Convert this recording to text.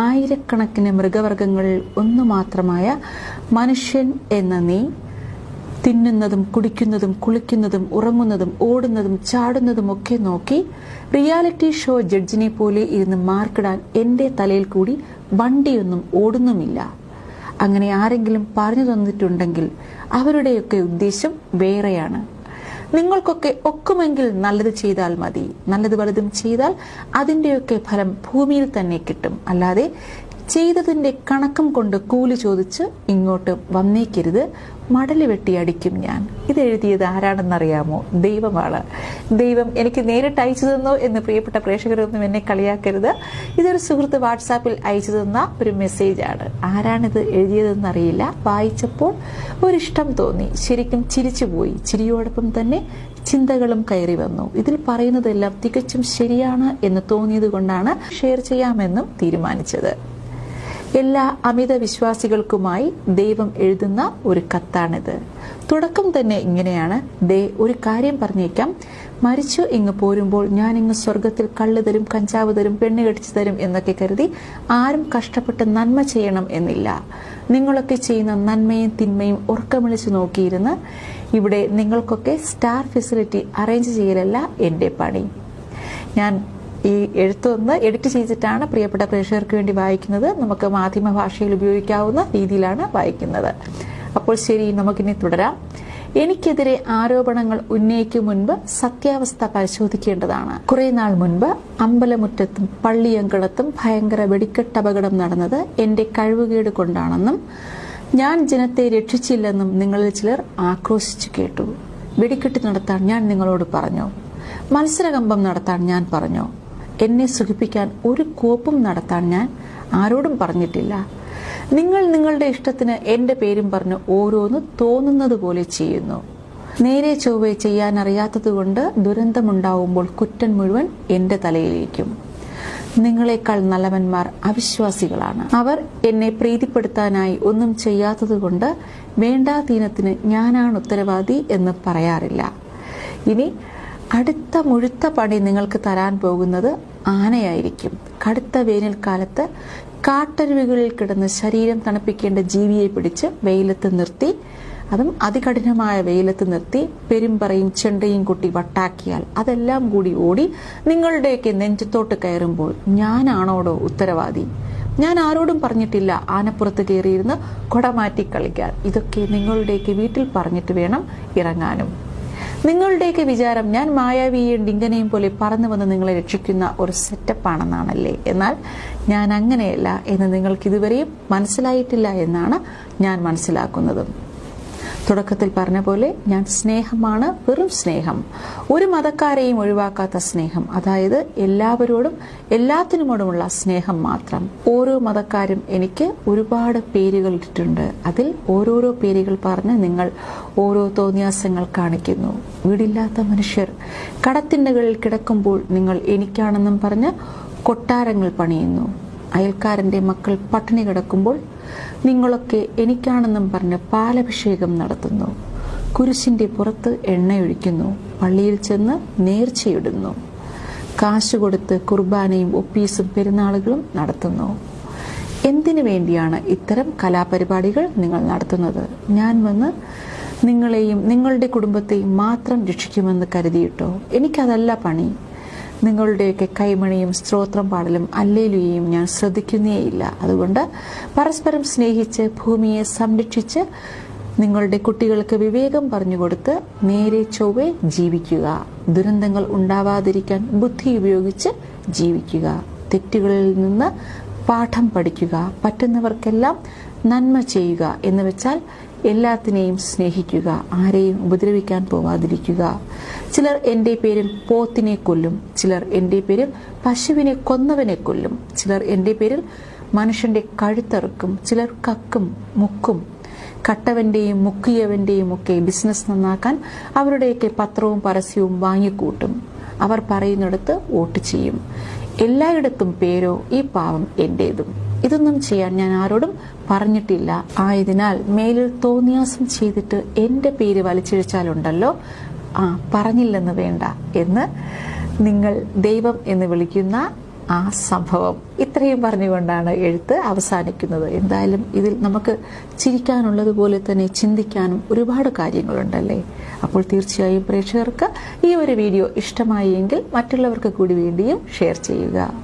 ആയിരക്കണക്കിന് മൃഗവർഗങ്ങളിൽ ഒന്നു മാത്രമായ മനുഷ്യൻ എന്ന നീ തിന്നുന്നതും കുടിക്കുന്നതും കുളിക്കുന്നതും ഉറങ്ങുന്നതും ഓടുന്നതും ചാടുന്നതും ഒക്കെ നോക്കി റിയാലിറ്റി ഷോ ജഡ്ജിനെ പോലെ ഇരുന്ന് മാർക്കിടാൻ എൻ്റെ തലയിൽ കൂടി വണ്ടിയൊന്നും ഓടുന്നുമില്ല. അങ്ങനെ ആരെങ്കിലും പറഞ്ഞു തന്നിട്ടുണ്ടെങ്കിൽ അവരുടെയൊക്കെ ഉദ്ദേശം വേറെയാണ്. നിങ്ങൾക്കൊക്കെ ഒക്കുമെങ്കിൽ നല്ലത് ചെയ്താൽ മതി. നല്ലത് വലുതും ചെയ്താൽ അതിൻ്റെയൊക്കെ ഫലം ഭൂമിയിൽ തന്നെ കിട്ടും. അല്ലാതെ ചെയ്തതിൻ്റെ കണക്കും കൊണ്ട് കൂലി ചോദിച്ച് ഇങ്ങോട്ട് വന്നേക്കരുത്. മടല് വെട്ടി അടിക്കും ഞാൻ. ഇതെഴുതിയത് ആരാണെന്നറിയാമോ? ദൈവമാണ്. ദൈവം എനിക്ക് നേരിട്ട് അയച്ചു തന്നോ എന്ന് പ്രിയപ്പെട്ട പ്രേക്ഷകരൊന്നും എന്നെ കളിയാക്കരുത്. ഇതൊരു സുഹൃത്ത് വാട്സാപ്പിൽ അയച്ചു തന്ന ഒരു മെസ്സേജാണ്. ആരാണിത് എഴുതിയതെന്നറിയില്ല. വായിച്ചപ്പോൾ ഒരിഷ്ടം തോന്നി. ശരിക്കും ചിരിച്ചുപോയി. ചിരിയോടൊപ്പം തന്നെ ചിന്തകളും കയറി വന്നു. ഇതിൽ പറയുന്നതെല്ലാം തികച്ചും ശരിയാണ് എന്ന് തോന്നിയത് കൊണ്ടാണ് ഷെയർ ചെയ്യാമെന്നും തീരുമാനിച്ചത്. എല്ലാ അമിത വിശ്വാസികൾക്കുമായി ദൈവം എഴുതുന്ന ഒരു കത്താണിത്. തുടക്കം തന്നെ ഇങ്ങനെയാണ്: ഒരു കാര്യം പറഞ്ഞേക്കാം, മരിച്ചു ഇങ്ങ് പോരുമ്പോൾ ഞാൻ ഇങ്ങ് സ്വർഗത്തിൽ കള്ള് തരും, കഞ്ചാവ് തരും, പെണ്ണ് കെട്ടിച്ചു തരും എന്നൊക്കെ കരുതി ആരും കഷ്ടപ്പെട്ട് നന്മ ചെയ്യണം എന്നില്ല. നിങ്ങളൊക്കെ ചെയ്യുന്ന നന്മയും തിന്മയും ഉറക്കമിളിച്ചു നോക്കിയിരുന്ന് ഇവിടെ നിങ്ങൾക്കൊക്കെ സ്റ്റാർ ഫെസിലിറ്റി അറേഞ്ച് ചെയ്യലല്ല എൻ്റെ പണി. ഞാൻ ഈ എഴുത്തൊന്ന് എഡിറ്റ് ചെയ്തിട്ടാണ് പ്രിയപ്പെട്ട പ്രേക്ഷകർക്ക് വേണ്ടി വായിക്കുന്നത്. നമുക്ക് മാധ്യമ ഭാഷയിൽ ഉപയോഗിക്കാവുന്ന രീതിയിലാണ് വായിക്കുന്നത്. അപ്പോൾ ശരി, നമുക്കിനി തുടരാം. എനിക്കെതിരെ ആരോപണങ്ങൾ ഉന്നയിക്കും മുൻപ് സത്യാവസ്ഥ പരിശോധിക്കേണ്ടതാണ്. കുറെ നാൾ മുൻപ് അമ്പലമുറ്റത്തും പള്ളിയങ്കണത്തും ഭയങ്കര വെടിക്കെട്ടപകടം നടന്നത് എന്റെ കഴിവുകേട് കൊണ്ടാണെന്നും ഞാൻ ജനത്തെ രക്ഷിച്ചില്ലെന്നും നിങ്ങളിൽ ചിലർ ആക്രോശിച്ചു കേട്ടു. വെടിക്കെട്ട് നടത്താൻ ഞാൻ നിങ്ങളോട് പറഞ്ഞോ? മത്സരകമ്പം നടത്താൻ ഞാൻ പറഞ്ഞോ? എന്നെ സുഖിപ്പിക്കാൻ ഒരു കോപ്പും നടത്താൻ ഞാൻ ആരോടും പറഞ്ഞിട്ടില്ല. നിങ്ങൾ നിങ്ങളുടെ ഇഷ്ടത്തിന് എന്റെ പേരും പറഞ്ഞ് ഓരോന്ന് തോന്നുന്നത് പോലെ ചെയ്യുന്നു. നേരെ ചൊവ്വെ ചെയ്യാൻ അറിയാത്തതുകൊണ്ട് ദുരന്തമുണ്ടാവുമ്പോൾ കുറ്റം മുഴുവൻ എന്റെ തലയിലേക്കും. നിങ്ങളെക്കാൾ നല്ലവന്മാർ അവിശ്വാസികളാണ്. അവർ എന്നെ പ്രീതിപ്പെടുത്താനായി ഒന്നും ചെയ്യാത്തതുകൊണ്ട് വേണ്ടാതീനത്തിന് ഞാനാണ് ഉത്തരവാദി എന്ന് പറയാറില്ല. ഇനി അടുത്ത മുഴുത്ത പണി നിങ്ങൾക്ക് തരാൻ പോകുന്നത് ആനയായിരിക്കും. കടുത്ത വേനൽക്കാലത്ത് കാട്ടരുവികളിൽ കിടന്ന് ശരീരം തണുപ്പിക്കേണ്ട ജീവിയെ പിടിച്ച് വെയിലത്ത് നിർത്തി, അതും അതികഠിനമായ വെയിലത്ത് നിർത്തി പെരുമ്പറയും ചെണ്ടയും കൊട്ടി വട്ടാക്കിയാൽ അതെല്ലാം കൂടി ഓടി നിങ്ങളുടെയൊക്കെ നെഞ്ചത്തോട്ട് കയറുമ്പോൾ ഞാനാണോടോ ഉത്തരവാദി? ഞാൻ ആരോടും പറഞ്ഞിട്ടില്ല ആനപ്പുറത്ത് കയറിയിരുന്ന് കൊടമാറ്റി കളിക്കാൻ. ഇതൊക്കെ നിങ്ങളുടെയൊക്കെ വീട്ടിൽ പറഞ്ഞിട്ട് വേണം ഇറങ്ങാനും. നിങ്ങളുടെയൊക്കെ വിചാരം ഞാൻ മായാവിയെയും ഡിങ്കനെയും പോലെ പറന്നു വന്ന് നിങ്ങളെ രക്ഷിക്കുന്ന ഒരു സെറ്റപ്പാണെന്നാണല്ലേ? എന്നാൽ ഞാൻ അങ്ങനെയല്ല എന്ന് നിങ്ങൾക്ക് ഇതുവരെയും മനസ്സിലായിട്ടില്ല എന്നാണ് ഞാൻ മനസ്സിലാക്കുന്നത്. തുടക്കത്തിൽ പറഞ്ഞ പോലെ ഞാൻ സ്നേഹമാണ്, വെറും സ്നേഹം. ഒരു മതക്കാരെയും ഒഴിവാക്കാത്ത സ്നേഹം. അതായത് എല്ലാവരോടും എല്ലാത്തിനുമോടുമുള്ള സ്നേഹം മാത്രം. ഓരോ മതക്കാരും എനിക്ക് ഒരുപാട് പേരുകൾ ഇട്ടിട്ടുണ്ട്. അതിൽ ഓരോരോ പേരുകൾ പറഞ്ഞ് നിങ്ങൾ ഓരോ തോന്നിയാസങ്ങൾ കാണിക്കുന്നു. വീടില്ലാത്ത മനുഷ്യർ കടത്തിണ്ണകളിൽ കിടക്കുമ്പോൾ നിങ്ങൾ എനിക്കാണെന്നും പറഞ്ഞ് കൊട്ടാരങ്ങൾ പണിയുന്നു. അയൽക്കാരന്റെ മക്കൾ പട്ടിണി കിടക്കുമ്പോൾ നിങ്ങളൊക്കെ എനിക്കാണെന്നും പറഞ്ഞ് പാലഭിഷേകം നടത്തുന്നു. കുരിശിന്റെ പുറത്ത് എണ്ണയൊഴിക്കുന്നു. പള്ളിയിൽ ചെന്ന് നേർച്ചയിടുന്നു. കാശ് കൊടുത്ത് കുർബാനയും ഒപ്പീസും പെരുന്നാളുകളും നടത്തുന്നു. എന്തിനു വേണ്ടിയാണ് ഇത്തരം കലാപരിപാടികൾ നിങ്ങൾ നടത്തുന്നത്? ഞാൻ വന്ന് നിങ്ങളെയും നിങ്ങളുടെ കുടുംബത്തെയും മാത്രം രക്ഷിക്കുമെന്ന് കരുതിയിട്ടോ? എനിക്കതല്ല പണി. നിങ്ങളുടെയൊക്കെ കൈമണിയും സ്തോത്രം പാടലും അല്ലേലുയയും ഞാൻ ശ്രദ്ധിക്കുന്നേയില്ല. അതുകൊണ്ട് പരസ്പരം സ്നേഹിച്ച് ഭൂമിയെ സംരക്ഷിച്ച് നിങ്ങളുടെ കുട്ടികൾക്ക് വിവേകം പറഞ്ഞുകൊടുത്ത് നേരെ ചൊവ്വെ ജീവിക്കുക. ദുരന്തങ്ങൾ ഉണ്ടാവാതിരിക്കാൻ ബുദ്ധി ഉപയോഗിച്ച് ജീവിക്കുക. തെറ്റുകളിൽ നിന്ന് പാഠം പഠിക്കുക. പറ്റുന്നവർക്കെല്ലാം നന്മ ചെയ്യുക എന്ന് വെച്ചാൽ എല്ലാത്തിനെയും സ്നേഹിക്കുക. ആരെയും ഉപദ്രവിക്കാൻ പോവാതിരിക്കുക. ചിലർ എൻ്റെ പേരിൽ പോത്തിനെ കൊല്ലും. ചിലർ എൻ്റെ പേരിൽ പശുവിനെ കൊന്നവനെ കൊല്ലും. ചിലർ എൻ്റെ പേരിൽ മനുഷ്യന്റെ കഴുത്തറുക്കും. ചിലർ കക്കും മുക്കും. കട്ടവന്റെയും മുക്കിയവന്റെയും ഒക്കെ ബിസിനസ് നന്നാക്കാൻ അവരുടെയൊക്കെ പത്രവും പരസ്യവും വാങ്ങിക്കൂട്ടും. അവർ പറയുന്നിടത്ത് വോട്ട് ചെയ്യും. എല്ലായിടത്തും പേരോ ഈ പാവം എന്റേതും. ഇതൊന്നും ചെയ്യാൻ ഞാൻ ആരോടും പറഞ്ഞിട്ടില്ല. ആയതിനാൽ മേലിൽ തോന്നിയാസം ചെയ്തിട്ട് എന്റെ പേര് വലിച്ചിഴച്ചാലുണ്ടല്ലോ, പറഞ്ഞില്ലെന്ന് വേണ്ട എന്ന് നിങ്ങൾ ദൈവം എന്ന് വിളിക്കുന്ന ആ സംഭവം. ഇത്രയും പറഞ്ഞുകൊണ്ടാണ് എഴുത്ത് അവസാനിക്കുന്നത്. എന്തായാലും ഇതിൽ നമുക്ക് ചിരിക്കാനുള്ളതുപോലെ തന്നെ ചിന്തിക്കാനും ഒരുപാട് കാര്യങ്ങളുണ്ടല്ലേ. അപ്പോൾ തീർച്ചയായും പ്രേക്ഷകർക്ക് ഈ ഒരു വീഡിയോ ഇഷ്ടമായി എങ്കിൽ മറ്റുള്ളവർക്ക് കൂടി വേണ്ടിയും ഷെയർ ചെയ്യുക.